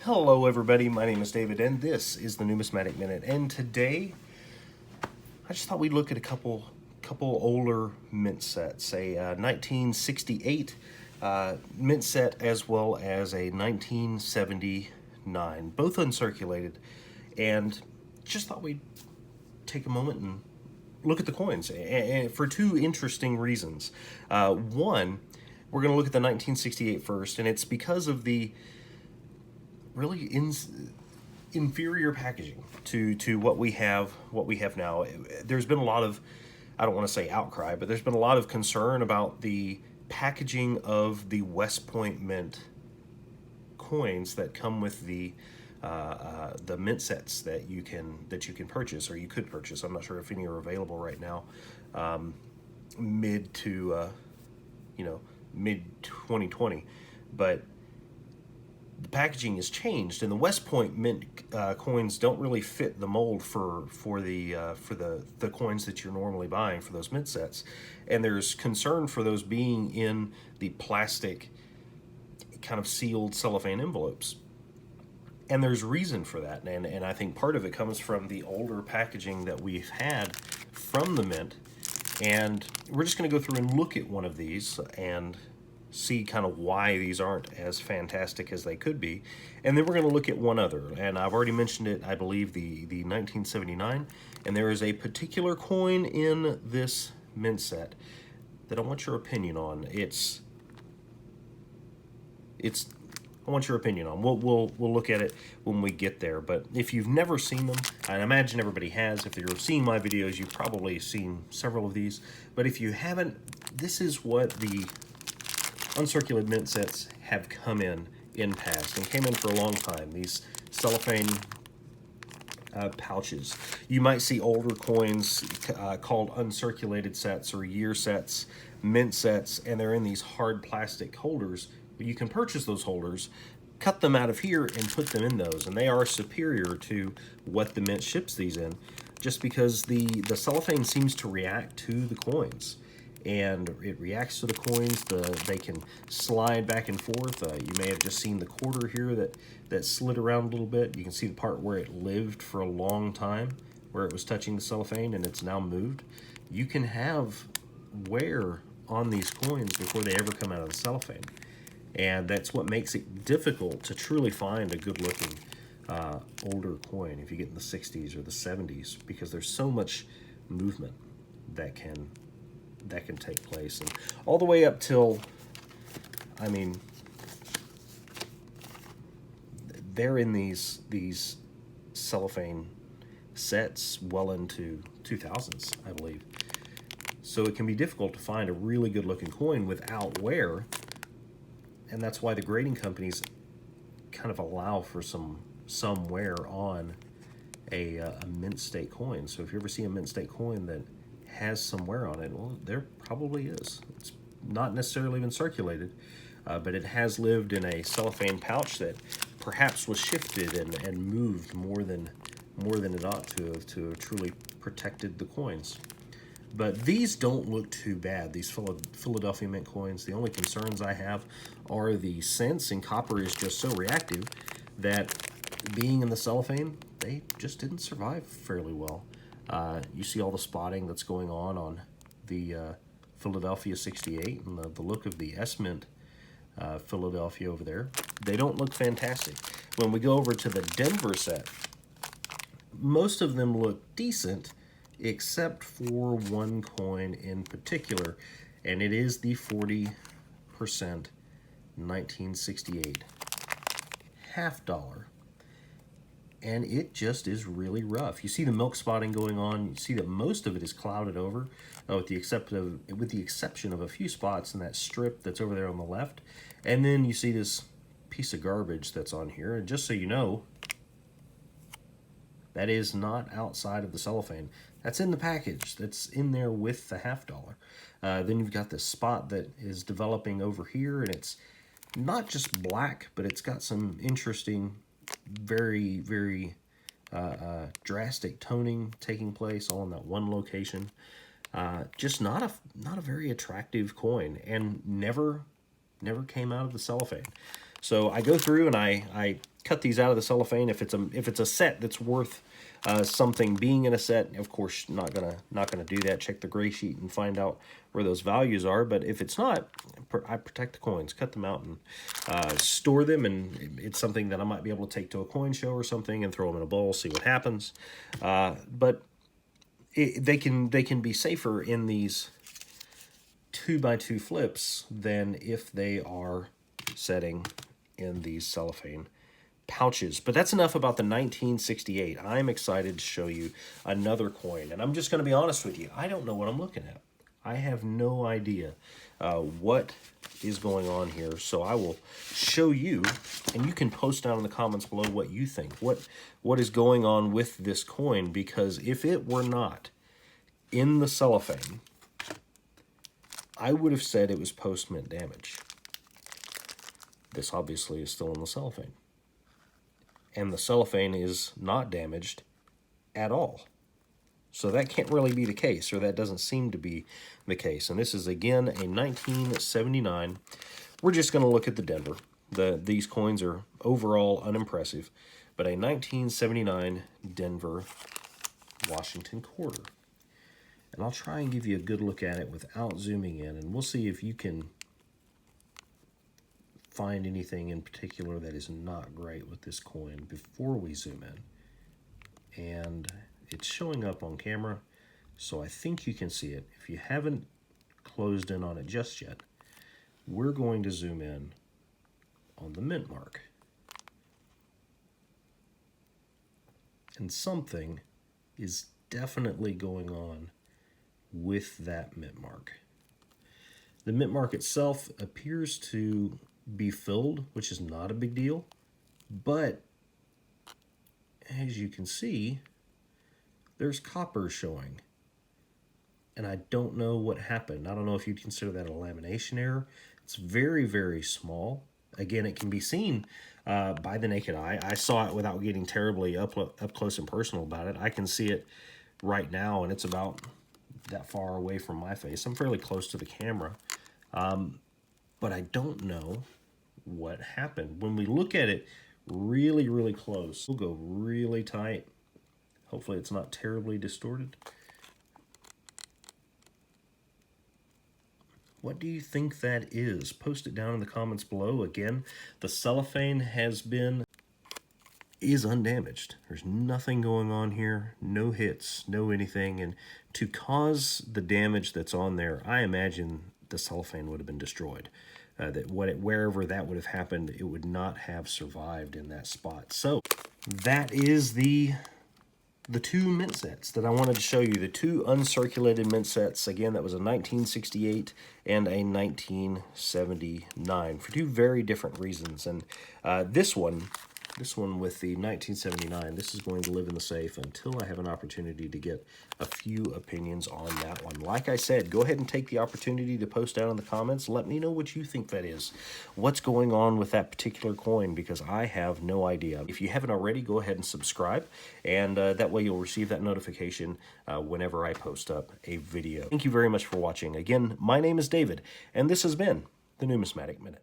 Hello everybody, my name is David and this is the Numismatic Minute, and today I just thought we'd look at a couple older mint sets, a 1968 mint set as well as a 1979, both uncirculated, and just thought we'd take a moment and look at the coins and for two interesting reasons. One, we're going to look at the 1968 first, and it's because of the really inferior packaging to what we have now. There's been a lot of, I don't want to say outcry, but there's been a lot of concern about the packaging of the West Point Mint coins that come with the mint sets that you can purchase, or you could purchase. I'm not sure if any are available right now. Mid 2020, but the packaging has changed, and the West Point Mint coins don't really fit the mold for the coins that you're normally buying for those mint sets, and there's concern for those being in the plastic kind of sealed cellophane envelopes. And there's reason for that, and I think part of it comes from the older packaging that we've had from the mint, and we're just going to go through and look at one of these and see kind of why these aren't as fantastic as they could be. And then we're going to look at one other, and I've already mentioned it, I believe, the 1979, and there is a particular coin in this mint set that I want your opinion on. I want your opinion on. We'll look at it when we get there. But if you've never seen them, I imagine everybody has. If you're seeing my videos, you've probably seen several of these. But if you haven't, this is what the uncirculated mint sets have come in past, and came in for a long time. These cellophane pouches. You might see older coins called uncirculated sets or year sets, mint sets, and they're in these hard plastic holders. You can purchase those holders, cut them out of here, and put them in those, and they are superior to what the mint ships these in, just because the cellophane seems to react to the coins. And it reacts to the coins. They can slide back and forth. You may have just seen the quarter here that slid around a little bit. You can see the part where it lived for a long time, where it was touching the cellophane and it's now moved. You can have wear on these coins before they ever come out of the cellophane. And that's what makes it difficult to truly find a good-looking older coin if you get in the 60s or the 70s, because there's so much movement that can take place, and all the way up till, I mean, they're in these cellophane sets well into 2000s, I believe. So it can be difficult to find a really good looking coin without wear, and that's why the grading companies kind of allow for some wear on a mint state coin. So if you ever see a mint state coin that has some wear on it, well, there probably is. It's not necessarily been circulated, but it has lived in a cellophane pouch that perhaps was shifted and moved more than it ought to have truly protected the coins. But these don't look too bad, these Philadelphia mint coins. The only concerns I have are the scents, and copper is just so reactive that being in the cellophane, they just didn't survive fairly well. You see all the spotting that's going on the Philadelphia 68, and the look of the S-Mint Philadelphia over there. They don't look fantastic. When we go over to the Denver set, most of them look decent, except for one coin in particular, and it is the 40% 1968 $half. And it just is really rough. You see the milk spotting going on. You see that most of it is clouded over, with the exception of a few spots in that strip that's over there on the left. And then you see this piece of garbage that's on here. And just so you know, that is not outside of the cellophane. That's in the package. That's in there with the $half. Then you've got this spot that is developing over here, and it's not just black, but it's got some interesting, very, very drastic toning taking place all in that one location. Just not a very attractive coin, and never came out of the cellophane. So I go through and I cut these out of the cellophane. If it's a set that's worth something being in a set, of course, not gonna do that. Check the gray sheet and find out where those values are. But if it's not, I protect the coins, cut them out, and store them. And it's something that I might be able to take to a coin show or something and throw them in a bowl, see what happens. But they can be safer in these 2x2 flips than if they are setting in these cellophane pouches. But that's enough about the 1968. I'm excited to show you another coin, and I'm just going to be honest with you. I don't know what I'm looking at. I have no idea what is going on here, so I will show you, and you can post down in the comments below what you think. What is going on with this coin, because if it were not in the cellophane, I would have said it was post-mint damage. This obviously is still in the cellophane. And the cellophane is not damaged at all. So that can't really be the case, or that doesn't seem to be the case. And this is, again, a 1979. We're just going to look at the Denver. These coins are overall unimpressive, but a 1979 Denver Washington quarter. And I'll try and give you a good look at it without zooming in, and we'll see if you can find anything in particular that is not great with this coin before we zoom in. And it's showing up on camera, so I think you can see it. If you haven't closed in on it just yet, we're going to zoom in on the mint mark. And something is definitely going on with that mint mark. The mint mark itself appears to be filled, which is not a big deal, but as you can see, there's copper showing, and I don't know what happened. I don't know if you'd consider that a lamination error. It's very, very small. Again, it can be seen by the naked eye. I saw it without getting terribly up close and personal about it. I can see it right now, and it's about that far away from my face. I'm fairly close to the camera, but I don't know what happened. When we look at it really, really close, we'll go really tight. Hopefully it's not terribly distorted. What do you think that is? Post it down in the comments below. Again, the cellophane is undamaged. There's nothing going on here, no hits, no anything, and to cause the damage that's on there, I imagine the cellophane would have been destroyed. Wherever that would have happened, it would not have survived in that spot. So that is the two mint sets that I wanted to show you, the two uncirculated mint sets. Again, that was a 1968 and a 1979 for two very different reasons. And this one with the 1979, this is going to live in the safe until I have an opportunity to get a few opinions on that one. Like I said, go ahead and take the opportunity to post down in the comments. Let me know what you think that is. What's going on with that particular coin, because I have no idea. If you haven't already, go ahead and subscribe, and that way you'll receive that notification whenever I post up a video. Thank you very much for watching. Again, my name is David, and this has been the Numismatic Minute.